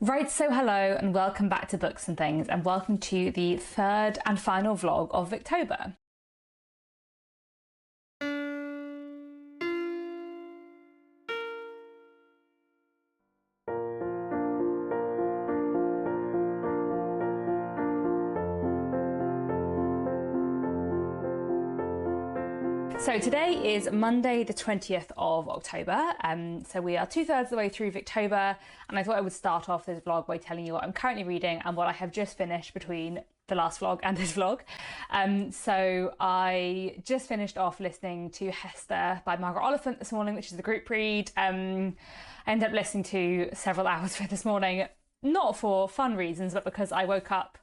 Right, so hello and welcome back to Books and Things, and welcome to the third and final vlog of Victober. So today is Monday the 20th of October, so we are 2/3 of the way through Victober, and I thought I would start off this vlog by telling you what I'm currently reading and what I have just finished between the last vlog and this vlog. So I just finished off listening to Hester by Margaret Oliphant this morning, which is the group read. I ended up listening to several hours of it this morning, not for fun reasons, but because I woke up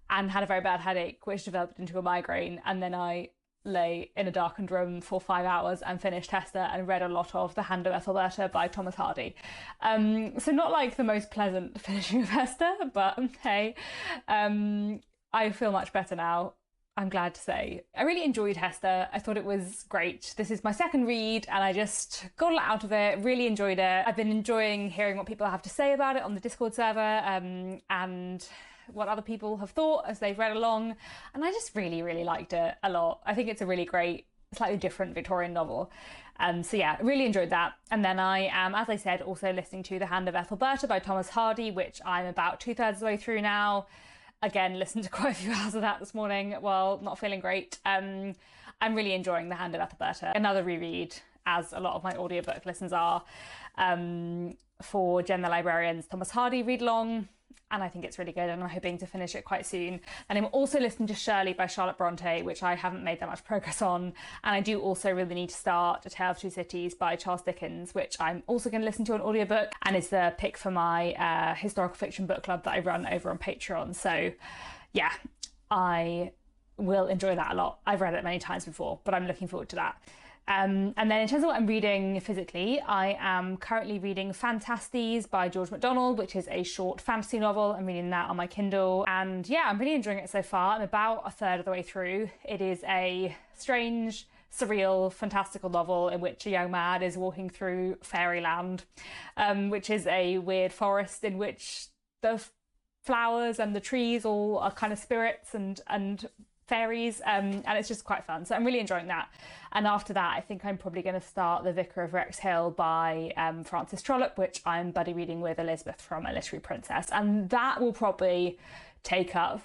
and had a very bad headache, which developed into a migraine, and then I lay in a darkened room for 5 hours and finished Hester and read a lot of The Hand of Ethelberta by Thomas Hardy. So not like the most pleasant finishing of Hester, but hey, I feel much better now, I'm glad to say. I really enjoyed Hester. I thought it was great. This is my second read and I just got a lot out of it, really enjoyed it. I've been enjoying hearing what people have to say about it on the Discord server, and what other people have thought as they've read along, and I just really liked it a lot. I think it's a really great, slightly different Victorian novel. So yeah, really enjoyed that. And then I am, as I said, also listening to The Hand of Ethelberta by Thomas Hardy, which I'm about 2/3 of the way through now. Again, listened to quite a few hours of that this morning while not feeling great. I'm really enjoying The Hand of Ethelberta. Another reread, as a lot of my audiobook listens are, for Jen the Librarian's Thomas Hardy read along. And I think it's really good, and I'm hoping to finish it quite soon. And I'm also listening to Shirley by Charlotte Bronte, which I haven't made that much progress on. And I do also really need to start A Tale of Two Cities by Charles Dickens, which I'm also going to listen to on audiobook, and is the pick for my historical fiction book club that I run over on Patreon. So yeah, I will enjoy that a lot. I've read it many times before, but I'm looking forward to that. And then in terms of what I'm reading physically, I am currently reading Fantastes by George MacDonald, which is a short fantasy novel. I'm reading that on my Kindle, and yeah, I'm really enjoying it so far. I'm about 1/3 of the way through. It is a strange, surreal, fantastical novel in which a young man is walking through fairyland, which is a weird forest in which the flowers and the trees all are kind of spirits and fairies, and it's just quite fun. So I'm really enjoying that. And after that, I think I'm probably going to start The Vicar of Wrexhill by Frances Trollope, which I'm buddy reading with Elizabeth from A Literary Princess, and that will probably take up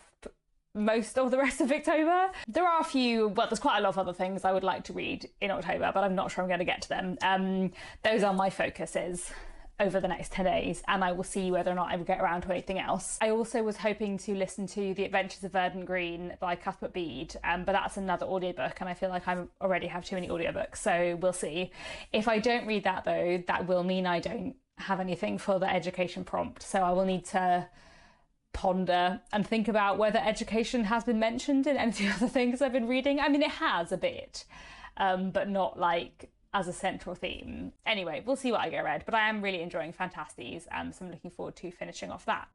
most of the rest of October. There are a few, well, there's quite a lot of other things I would like to read in October, but I'm not sure I'm going to get to them. Those are my focuses over the next 10 days, and I will see whether or not I will get around to anything else. I also was hoping to listen to The Adventures of Verdant Green by Cuthbert Bede, but that's another audiobook, and I feel like I already have too many audiobooks, so we'll see. If I don't read that though, that will mean I don't have anything for the education prompt, so I will need to ponder and think about whether education has been mentioned in any of the other things I've been reading. I mean, it has a bit, but not like as a central theme. Anyway, we'll see what I get read, but I am really enjoying Fantastes, so I'm looking forward to finishing off that.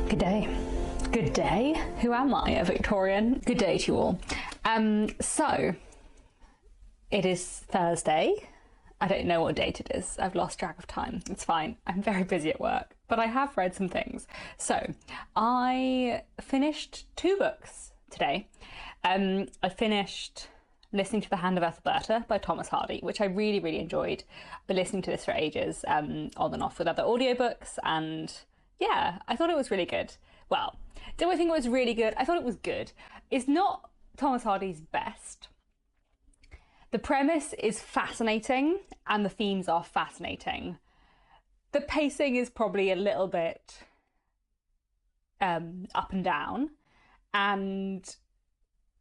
Good day. Good day. Who am I? A Victorian? Good day to you all. So it is Thursday. I don't know what date it is. I've lost track of time. It's fine. I'm very busy at work, but I have read some things. So I finished 2 books today. I finished listening to The Hand of Ethelberta by Thomas Hardy, which I really, really enjoyed. I've been listening to this for ages, on and off with other audiobooks, and yeah, I thought it was really good. Well, do I think it was really good? I thought it was good. It's not Thomas Hardy's best. The premise is fascinating and the themes are fascinating. The pacing is probably a little bit up and down, and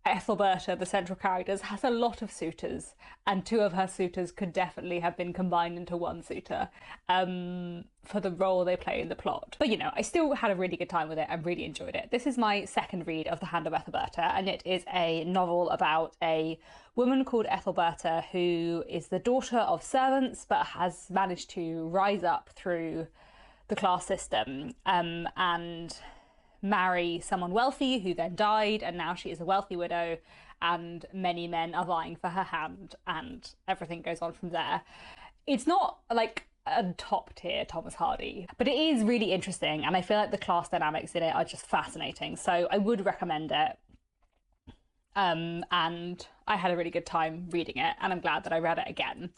Ethelberta, the central character, has a lot of suitors, and two of her suitors could definitely have been combined into one suitor for the role they play in the plot. But, you know, I still had a really good time with it and really enjoyed it. This is my second read of The Hand of Ethelberta, and it is a novel about a woman called Ethelberta who is the daughter of servants but has managed to rise up through the class system and marry someone wealthy who then died, and now she is a wealthy widow and many men are vying for her hand, and everything goes on from there. It's not like a top tier Thomas Hardy, but it is really interesting, and I feel like the class dynamics in it are just fascinating, so I would recommend it. And I had a really good time reading it, and I'm glad that I read it again.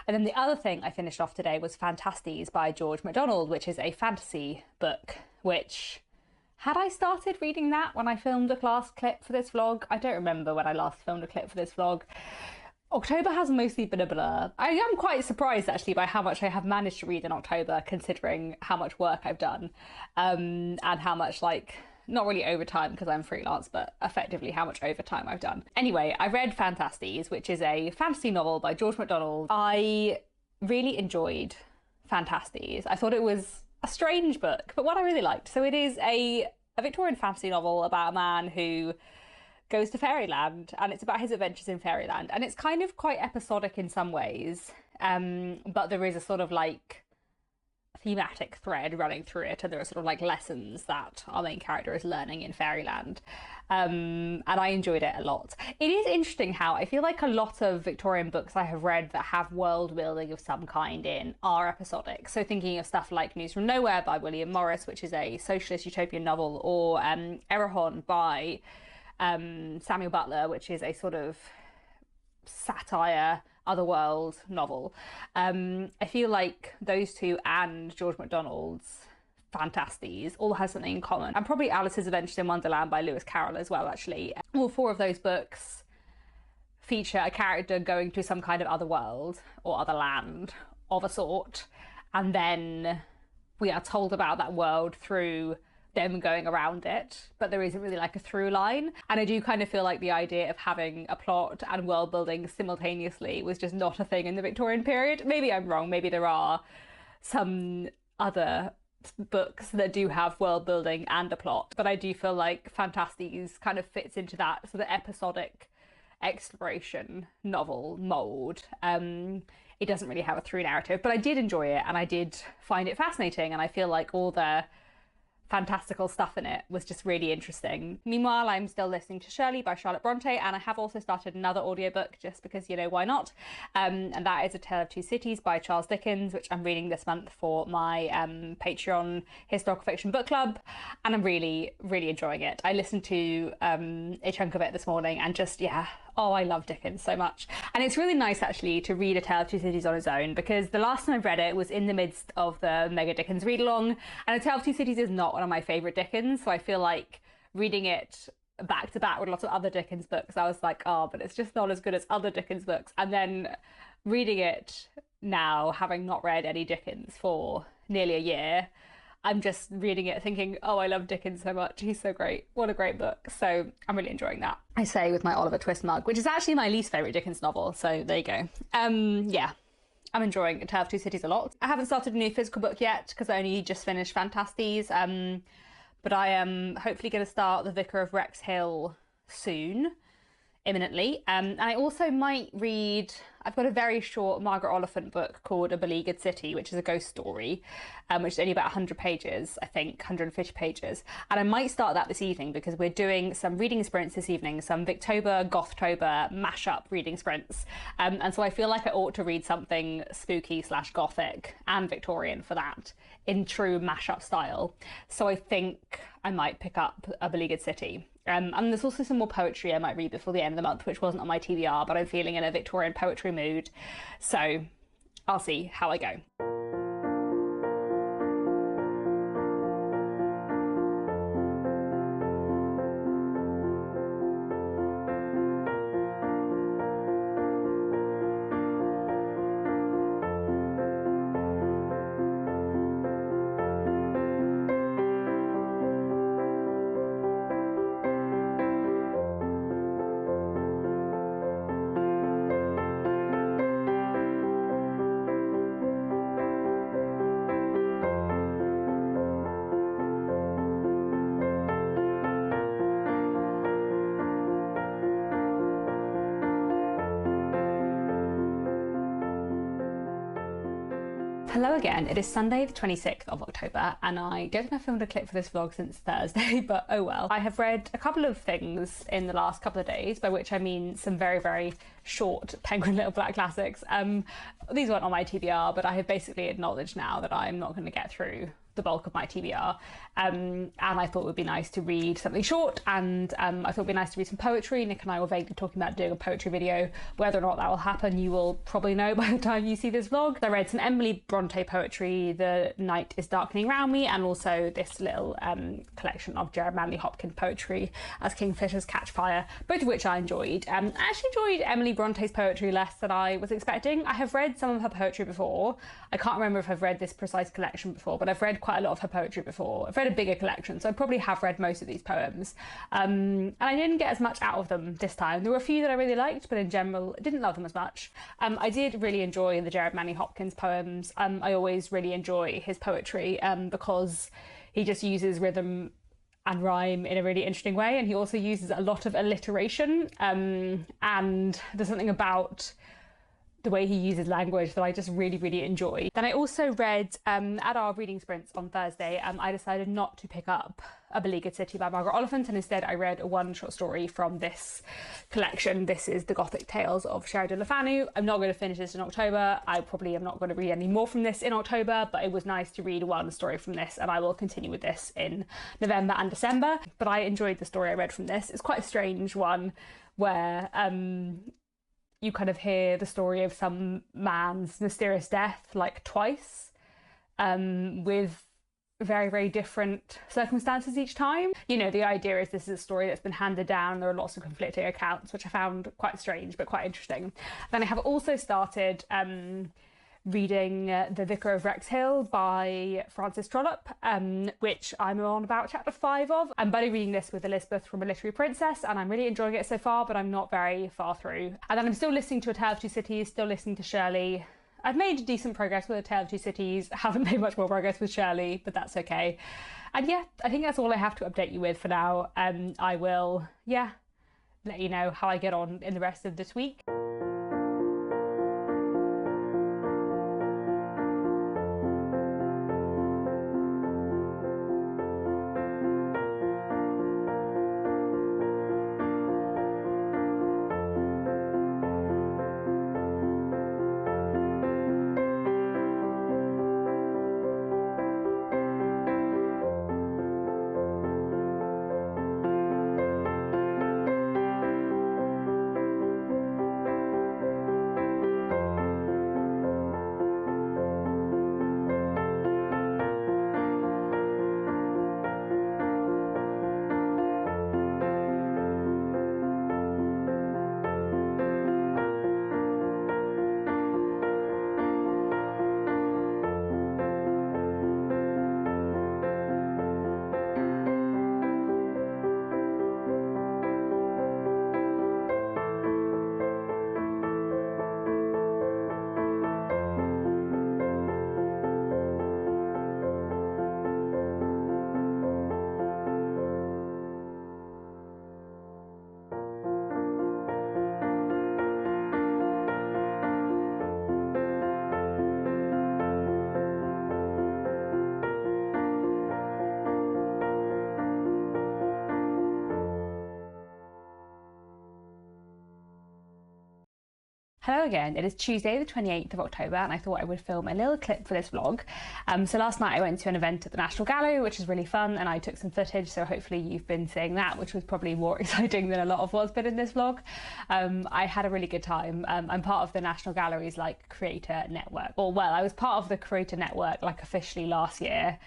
And then the other thing I finished off today was Fantasties by George MacDonald, which is a fantasy book, which, had I started reading that when I filmed a last clip for this vlog? I don't remember when I last filmed a clip for this vlog. October has mostly been a blur. I am quite surprised actually by how much I have managed to read in October, considering how much work I've done, and how much, like, not really overtime because I'm freelance, but effectively how much overtime I've done. Anyway, I read Fantasties, which is a fantasy novel by George MacDonald. I really enjoyed Fantasties. I thought it was a strange book, but one I really liked. So it is a Victorian fantasy novel about a man who goes to fairyland, and it's about his adventures in fairyland, and it's kind of quite episodic in some ways, but there is a sort of like thematic thread running through it, and there are sort of like lessons that our main character is learning in fairyland, and I enjoyed it a lot. It is interesting how I feel like a lot of Victorian books I have read that have world building of some kind in are episodic. So thinking of stuff like News from Nowhere by William Morris, which is a socialist utopian novel, or Erehon by Samuel Butler, which is a sort of satire otherworld novel. I feel like those two and George MacDonald's Fantasties all have something in common, and probably Alice's Adventures in Wonderland by Lewis Carroll as well, actually. All four of those books feature a character going to some kind of other world or other land of a sort, and then we are told about that world through them going around it, but there isn't really like a through line. And I do kind of feel like the idea of having a plot and world building simultaneously was just not a thing in the Victorian period. Maybe I'm wrong, maybe there are some other books that do have world building and a plot, but I do feel like Fantasties kind of fits into that sort of episodic exploration novel mold. It doesn't really have a through narrative, but I did enjoy it and I did find it fascinating, and I feel like all the fantastical stuff in it was just really interesting. Meanwhile, I'm still listening to Shirley by Charlotte Bronte, and I have also started another audiobook just because, you know, why not? And that is A Tale of Two Cities by Charles Dickens, which I'm reading this month for my Patreon historical fiction book club, and I'm really, really enjoying it. I listened to a chunk of it this morning and just, yeah, oh, I love Dickens so much. And it's really nice actually to read A Tale of Two Cities on its own, because the last time I read it was in the midst of the Mega Dickens read along, and A Tale of Two Cities is not one of my favourite Dickens, so I feel like reading it back to back with lots of other Dickens books, I was like, oh, but it's just not as good as other Dickens books. And then reading it now, having not read any Dickens for nearly a year, I'm just reading it thinking, oh, I love Dickens so much. He's so great. What a great book. So I'm really enjoying that. I say with my Oliver Twist mug, which is actually my least favourite Dickens novel. So there you go. Yeah, I'm enjoying A Tale of Two Cities a lot. I haven't started a new physical book yet because I only just finished Fantasties. But I am hopefully going to start The Vicar of Wrexhill soon, imminently. And I also might read, I've got a very short Margaret Oliphant book called A Beleaguered City, which is a ghost story, which is only about 100 pages, I think, 150 pages. And I might start that this evening because we're doing some reading sprints this evening, some Victober, Gothtober mashup reading sprints. And so I feel like I ought to read something spooky / gothic and Victorian for that in true mashup style. So I think I might pick up A Beleaguered City. And there's also some more poetry I might read before the end of the month, which wasn't on my TBR, but I'm feeling in a Victorian poetry mood. So I'll see how I go. Hello again, it is Sunday the 26th of October and I don't think I filmed a clip for this vlog since Thursday, but oh well. I have read a couple of things in the last couple of days, by which I mean some very, very short Penguin Little Black classics. These weren't on my TBR, but I have basically acknowledged now that I'm not going to get through the bulk of my TBR, and I thought it would be nice to read something short, and I thought it would be nice to read some poetry. Nick and I were vaguely talking about doing a poetry video. Whether or not that will happen, you will probably know by the time you see this vlog. I read some Emily Bronte poetry, The Night is Darkening Round Me, and also this little collection of Gerard Manley Hopkins poetry, As Kingfishers Catch Fire, both of which I enjoyed. I actually enjoyed Emily Bronte's poetry less than I was expecting. I have read some of her poetry before. I can't remember if I've read this precise collection before, but I've read quite a lot of her poetry before. I've read a bigger collection, so I probably have read most of these poems. And I didn't get as much out of them this time. There were a few that I really liked, but in general, I didn't love them as much. I did really enjoy the Gerard Manley Hopkins poems. I always really enjoy his poetry because he just uses rhythm and rhyme in a really interesting way, and he also uses a lot of alliteration, and there's something about the way he uses language that I just really, really enjoy. Then I also read, at our reading sprints on Thursday, I decided not to pick up A Beleaguered City by Margaret Oliphant, and instead I read one short story from this collection. This is The Gothic Tales of Sheridan Le Fanu. I'm not going to finish this in October. I probably am not going to read any more from this in October, but it was nice to read one story from this, and I will continue with this in November and December. But I enjoyed the story I read from this. It's quite a strange one where you kind of hear the story of some man's mysterious death like twice, with very, very different circumstances each time. You know, the idea is this is a story that's been handed down. There are lots of conflicting accounts, which I found quite strange, but quite interesting. Then I have also started reading The Vicar of Wrexhill by Frances Trollope, which I'm on about chapter 5 of. I'm Buddyreading this with Elizabeth from A Literary Princess, and I'm really enjoying it so far, but I'm not very far through. And then I'm still listening to A Tale of Two Cities, still listening to Shirley. I've made decent progress with A Tale of Two Cities, haven't made much more progress with Shirley, but that's okay. And yeah, I think that's all I have to update you with for now. I will, let you know how I get on in the rest of this week. Hello again, it is Tuesday the 28th of October and I thought I would film a little clip for this vlog. So last night I went to an event at the National Gallery, which was really fun, and I took some footage, so hopefully you've been seeing that, which was probably more exciting than a lot of what's been in this vlog. I had a really good time. I'm part of the National Gallery's creator network, I was part of the creator network officially last year.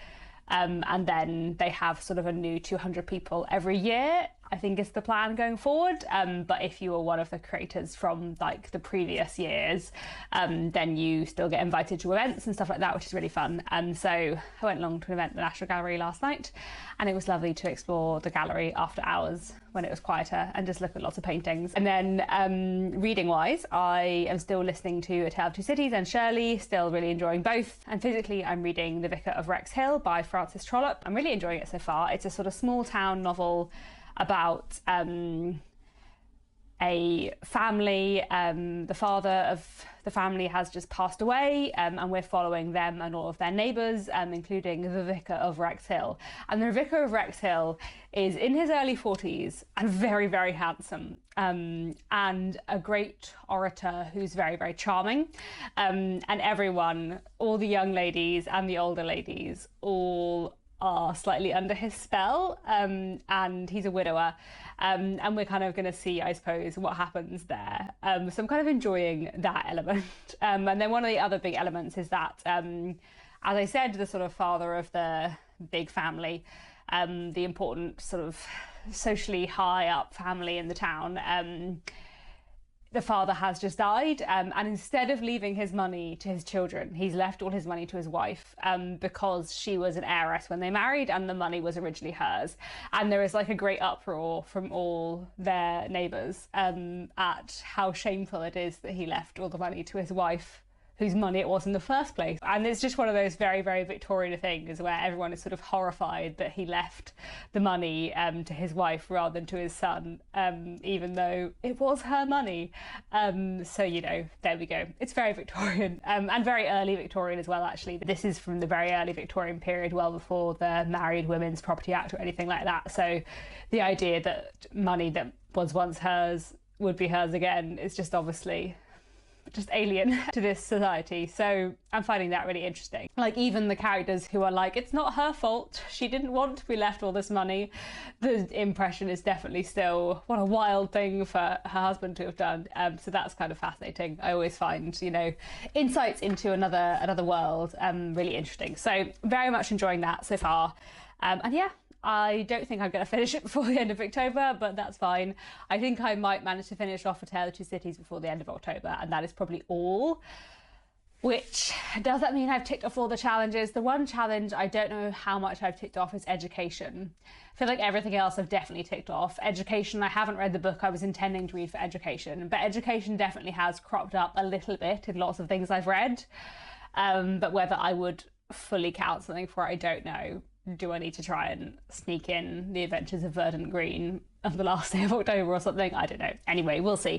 And then they have sort of a new 200 people every year, I think is the plan going forward. But if you were one of the creators from the previous years, then you still get invited to events and stuff like that, which is really fun. So I went along to an event at the National Gallery last night, and it was lovely to explore the gallery after hours when it was quieter and just look at lots of paintings. And then reading wise, I am still listening to A Tale of Two Cities and Shirley, still really enjoying both. And physically I'm reading The Vicar of Wrexhill by Frances Trollope. I'm really enjoying it so far. It's a sort of small town novel about a family. The father of the family has just passed away, and we're following them and all of their neighbours, including the Vicar of Wrexhill. And the Vicar of Wrexhill is in his early 40s and very, very handsome, and a great orator who's very, very charming. And everyone, all the young ladies and the older ladies, all are slightly under his spell, and he's a widower, and we're kind of going to see, I suppose, what happens there. So I'm kind of enjoying that element. And then one of the other big elements is that, as I said, the sort of father of the big family, the important sort of socially high up family in the town, the father has just died, and instead of leaving his money to his children, he's left all his money to his wife, because she was an heiress when they married and the money was originally hers. And there is a great uproar from all their neighbours at how shameful it is that he left all the money to his wife, whose money it was in the first place. And it's just one of those very, very Victorian things where everyone is sort of horrified that he left the money to his wife rather than to his son, even though it was her money. So, there we go. It's very Victorian, and very early Victorian as well, actually. This is from the very early Victorian period, well before the Married Women's Property Act or anything like that. So the idea that money that was once hers would be hers again is just obviously just alien to this society. So I'm finding that really interesting. Even the characters who are it's not her fault, she didn't want to be left all this money, the impression is definitely still, what a wild thing for her husband to have done. So that's kind of fascinating. I always find, insights into another world really interesting. So very much enjoying that so far. And yeah, I don't think I'm going to finish it before the end of October, but that's fine. I think I might manage to finish off A Tale of Two Cities before the end of October, and that is probably all. Which, does that mean I've ticked off all the challenges? The one challenge I don't know how much I've ticked off is education. I feel like everything else I've definitely ticked off. Education, I haven't read the book I was intending to read for education, but education definitely has cropped up a little bit in lots of things I've read. But whether I would fully count something for it, I don't know. Do I need to try and sneak in The Adventures of Verdant Green of the last day of October or something? I don't know. Anyway, we'll see.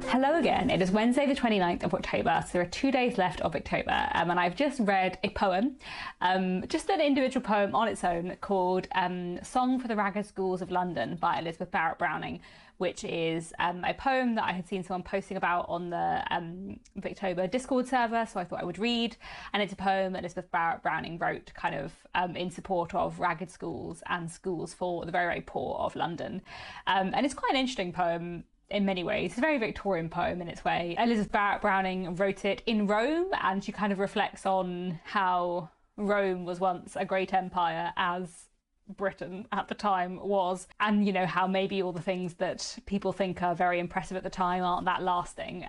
Hello again, it is Wednesday the 29th of October, so there are 2 days left of October, and I've just read a poem, just an individual poem on its own, called Song for the Ragged Schools of London by Elizabeth Barrett Browning, which is a poem that I had seen someone posting about on the Victober Discord server, so I thought I would read. And it's a poem that Elizabeth Barrett Browning wrote kind of in support of ragged schools and schools for the very, very poor of London. And it's quite an interesting poem in many ways. It's a very Victorian poem in its way. Elizabeth Barrett Browning wrote it in Rome, and she kind of reflects on how Rome was once a great empire, as Britain at the time was, and how maybe all the things that people think are very impressive at the time aren't that lasting,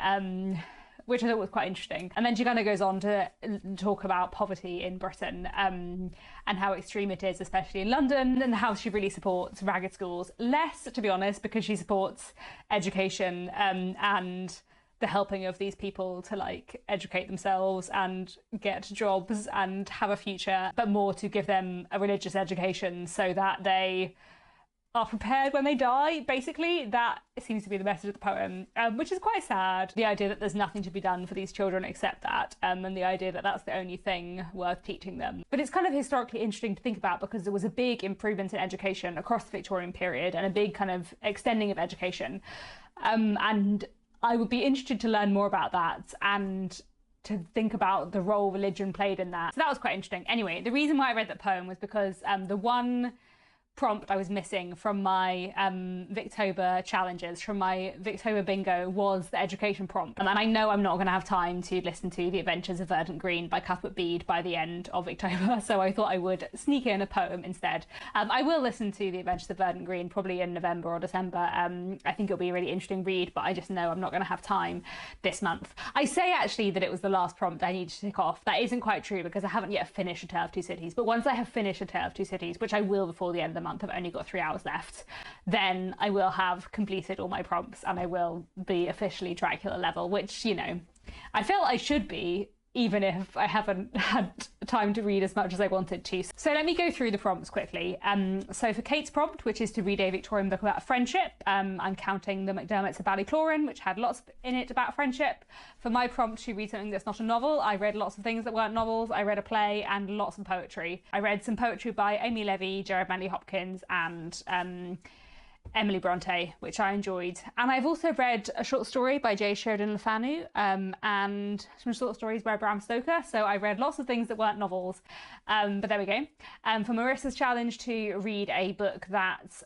which I thought was quite interesting. And then she kind of goes on to talk about poverty in Britain, and how extreme it is, especially in London, and how she really supports ragged schools. Less, to be honest, because she supports education and the helping of these people to educate themselves and get jobs and have a future, but more to give them a religious education so that they are prepared when they die, basically. That seems to be the message of the poem, which is quite sad. The idea that there's nothing to be done for these children except that, and the idea that that's the only thing worth teaching them. But it's kind of historically interesting to think about because there was a big improvement in education across the Victorian period and a big kind of extending of education. And I would be interested to learn more about that and to think about the role religion played in that. So that was quite interesting. Anyway, the reason why I read that poem was because the one prompt I was missing from my Victober challenges, from my Victober bingo, was the education prompt. And I know I'm not going to have time to listen to The Adventures of Verdant Green by Cuthbert Bede by the end of Victober, so I thought I would sneak in a poem instead. I will listen to The Adventures of Verdant Green probably in November or December. I think it'll be a really interesting read, but I just know I'm not going to have time this month. I say actually that it was the last prompt I need to tick off. That isn't quite true because I haven't yet finished A Tale of Two Cities, but once I have finished A Tale of Two Cities, which I will before the end of the month, I've only got 3 hours left, then I will have completed all my prompts and I will be officially Dracula level, which, you know, I feel I should be, even if I haven't had time to read as much as I wanted to. So let me go through the prompts quickly. So for Kate's prompt, which is to read a Victorian book about friendship, I'm counting The McDermotts of Ballycloran, which had lots in it about friendship. For my prompt to read something that's not a novel, I read lots of things that weren't novels. I read a play and lots of poetry. I read some poetry by Amy Levy, Gerard Manley Hopkins, and Emily Bronte, which I enjoyed. And I've also read a short story by J. Sheridan Le Fanu, and some short stories by Bram Stoker. So I read lots of things that weren't novels, but there we go. For Marissa's challenge to read a book that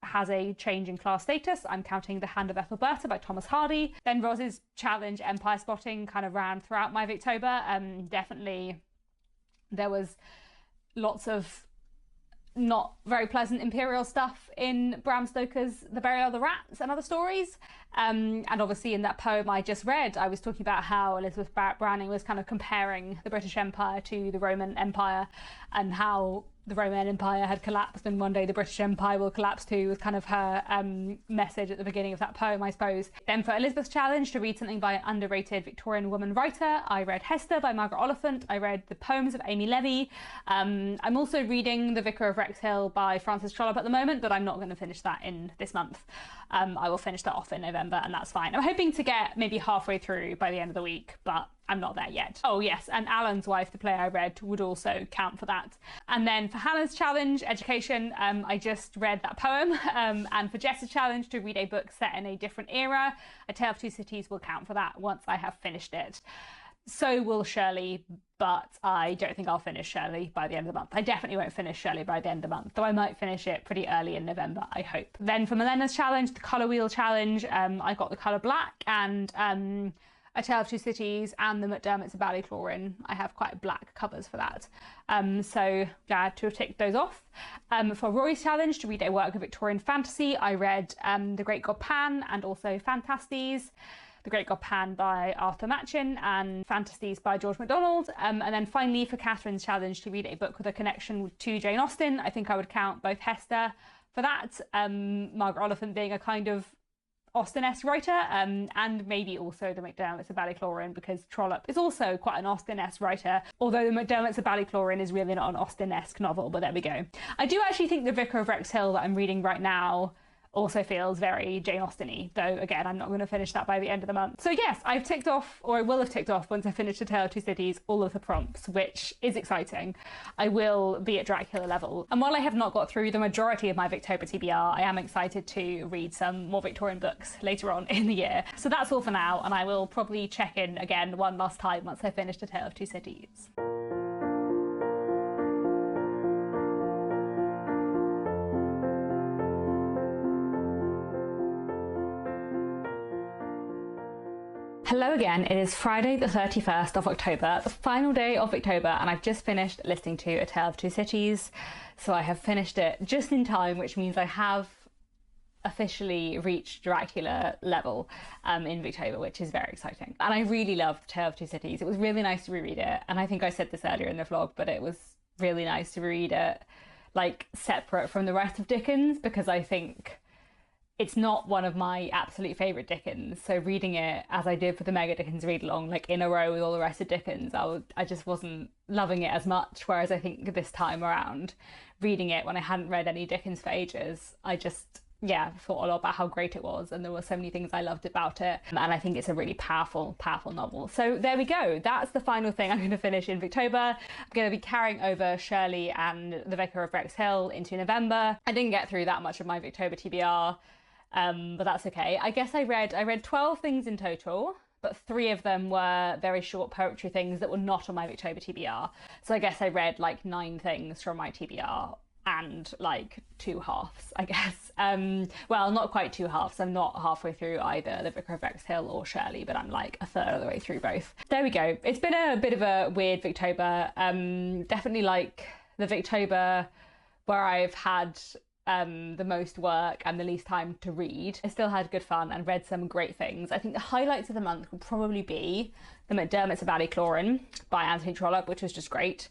has a change in class status, I'm counting The Hand of Ethelberta by Thomas Hardy. Then Roz's challenge, Empire Spotting, kind of ran throughout my Victober. Definitely there was lots of not very pleasant imperial stuff in Bram Stoker's The Burial of the Rats and other stories. And obviously in that poem I just read, I was talking about how Elizabeth Barrett Browning was kind of comparing the British Empire to the Roman Empire and how the Roman Empire had collapsed and one day the British Empire will collapse too, was kind of her message at the beginning of that poem, I suppose. Then for Elizabeth's challenge to read something by an underrated Victorian woman writer, I read Hester by Margaret Oliphant. I read the poems of Amy Levy. I'm also reading The Vicar of Wrexhill by Frances Trollope at the moment, but I'm not going to finish that in this month. I will finish that off in November and that's fine. I'm hoping to get maybe halfway through by the end of the week, but I'm not there yet. Oh yes, and Alan's Wife, the play I read, would also count for that. And then for Hannah's challenge, education, I just read that poem. And for Jess's challenge to read a book set in a different era, A Tale of Two Cities will count for that once I have finished it. So will Shirley, but I don't think I'll finish Shirley by the end of the month. I definitely won't finish Shirley by the end of the month, though I might finish it pretty early in November, I hope. Then for Milena's challenge, the colour wheel challenge, I got the colour black and A Tale of Two Cities and the McDermotts of Ballycloran. I have quite black covers for that. So glad to have ticked those off. For Rory's challenge to read a work of Victorian fantasy, I read The Great God Pan and also Fantasties. The Great God Pan by Arthur Machen and Fantasties by George MacDonald. And then finally for Catherine's challenge to read a book with a connection to Jane Austen, I think I would count both Hester for that, Margaret Oliphant being a kind of Austen-esque writer, and maybe also the McDermotts of Ballycloran, because Trollope is also quite an Austen-esque writer, although the McDermotts of Ballycloran is really not an Austen-esque novel, but there we go. I do actually think The Vicar of Wrexhill that I'm reading right now also feels very Jane Austen-y, though again I'm not going to finish that by the end of the month. So yes, I've ticked off, or I will have ticked off once I finish A Tale of Two Cities, all of the prompts, which is exciting. I will be at Dracula level. And while I have not got through the majority of my Victober TBR, I am excited to read some more Victorian books later on in the year. So that's all for now, and I will probably check in again one last time once I've finished A Tale of Two Cities. Hello again, it is Friday the 31st of October, the final day of Victober, and I've just finished listening to A Tale of Two Cities. So I have finished it just in time, which means I have officially reached Dracula level in Victober, which is very exciting. And I really loved A Tale of Two Cities. It was really nice to reread it, and I think I said this earlier in the vlog, but it was really nice to reread it like separate from the rest of Dickens, because I think it's not one of my absolute favourite Dickens. So reading it as I did for the Mega Dickens read along, like in a row with all the rest of Dickens, I just wasn't loving it as much. Whereas I think this time around, reading it when I hadn't read any Dickens for ages, I just, yeah, thought a lot about how great it was, and there were so many things I loved about it. And I think it's a really powerful, powerful novel. So there we go. That's the final thing I'm going to finish in Victober. I'm going to be carrying over Shirley and The Vicar of Wrexhill into November. I didn't get through that much of my Victober TBR. But that's okay. I guess I read 12 things in total, but 3 of them were very short poetry things that were not on my Victober TBR. So I guess I read like 9 things from my TBR and like 2 halves, I guess. Well, not quite 2 halves. I'm not halfway through either The Vicar of Wrexhill or Shirley, but I'm like a third of the way through both. There we go. It's been a bit of a weird Victober. Definitely like the Victober where I've had the most work and the least time to read. I still had good fun and read some great things. I think the highlights of the month would probably be The McDermotts of Ballycloran by Anthony Trollope, which was just great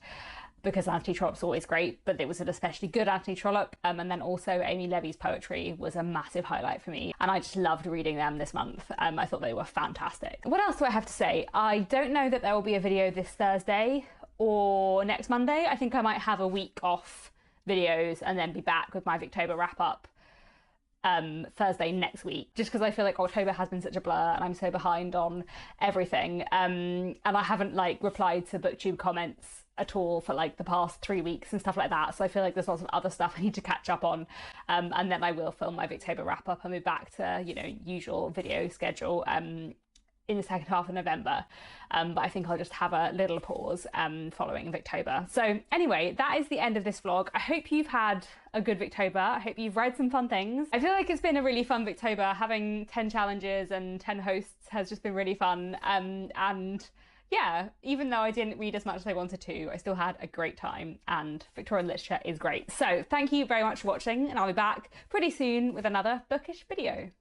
because Anthony Trollope's always great, but it was an especially good Anthony Trollope. And then also Amy Levy's poetry was a massive highlight for me, and I just loved reading them this month. I thought they were fantastic. What else do I have to say? I don't know that there will be a video this Thursday or next Monday. I think I might have a week off videos and then be back with my Victober wrap up Thursday next week, just because I feel like October has been such a blur and I'm so behind on everything, and I haven't like replied to booktube comments at all for like the past 3 weeks and stuff like that, so I feel like there's lots of other stuff I need to catch up on, and then I will film my Victober wrap up and be back to, you know, usual video schedule in the second half of November, but I think I'll just have a little pause following Victober. So anyway, that is the end of this vlog. I hope you've had a good Victober. I hope you've read some fun things. I feel like it's been a really fun Victober. Having 10 challenges and 10 hosts has just been really fun, and yeah, even though I didn't read as much as I wanted to, I still had a great time, and Victorian literature is great. So thank you very much for watching, and I'll be back pretty soon with another bookish video.